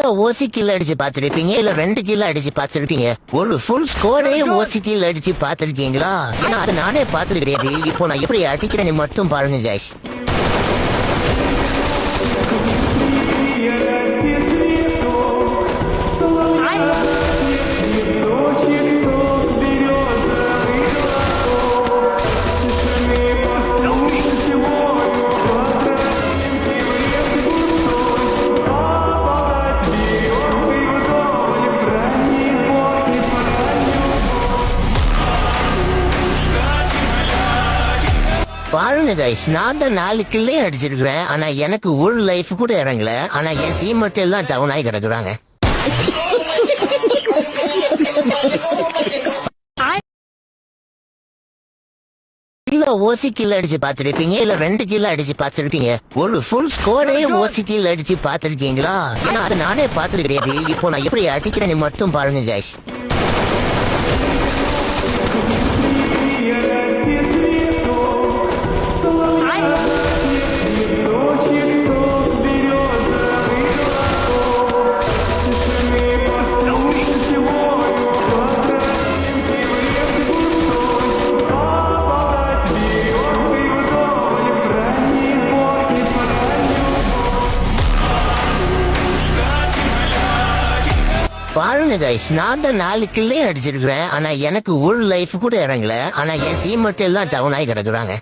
இல்ல ஓசி கீழ அடிச்சு பாத்திருப்பீங்க, இல்ல 2 கீழ அடிச்சு பாத்திருப்பீங்க. ஒரு ஃபுல் ஸ்கோரே ஓசி கீழ அடிச்சு பாத்திருக்கீங்களா? ஏன்னா அது நானே பார்த்தது கிடையாது. இப்போ நான் எப்படி அடிக்கிறேன்னு மட்டும் பாருங்க guys. பாருங்க கைஸ், நான் தான் 4 கில்லே அடிச்சிருக்கிறேன். ஆனா எனக்கு ஒரு லைஃப் கூட இறங்கல. ஆனா என் டீம் மட்டும் எல்லாம் டவுன் ஆகி கிடக்குறாங்க. இல்ல ஓசி கீழ அடிச்சு பாத்திருப்பீங்க, இல்ல 2 கீழ அடிச்சு பாத்திருப்பீங்க. ஒரு ஃபுல் ஸ்கோரே ஓசி கீழ அடிச்சு பாத்திருக்கீங்களா? ஏன்னா அது நானே பார்த்தது கிடையாது. இப்போ நான் எப்படி அடிக்கிறேன்னு மட்டும் பாருங்க கைஸ். பாருங்க கைஸ், நான் தான் 4 கில்லே அடிச்சிருக்கிறேன். ஆனா எனக்கு ஒரு லைஃப் கூட இறங்கல. ஆனா என் டீம் மட்டும் எல்லாம் டவுன் ஆகி கிடக்குறாங்க.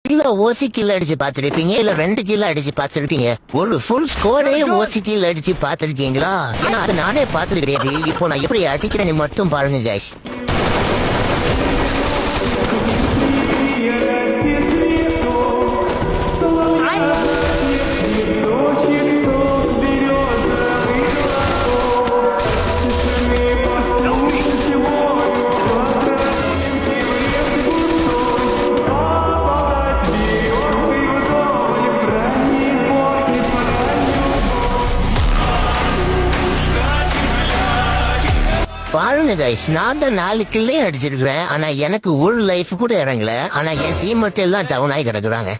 இல்ல ஓசி கீழ அடிச்சு பாத்திருப்பீங்க, இல்ல 2 கீழ அடிச்சு பாத்திருப்பீங்க. ஒரு ஃபுல் ஸ்கோரே ஓசி கீழ அடிச்சு பாத்திருக்கீங்களா? ஏன்னா அது நானே பார்த்தது கிடையாது. இப்போ நான் எப்படி அடிக்கிறேன்னு மட்டும் பாருங்க கைஸ். பாருங்க கைஸ், நான் தான் 4 கில்லே அடிச்சிருக்கிறேன். ஆனா எனக்கு ஒரு லைஃப் கூட இறங்கல. ஆனா என் டீம் மட்டும் எல்லாம் டவுன் ஆகி கிடக்குறாங்க.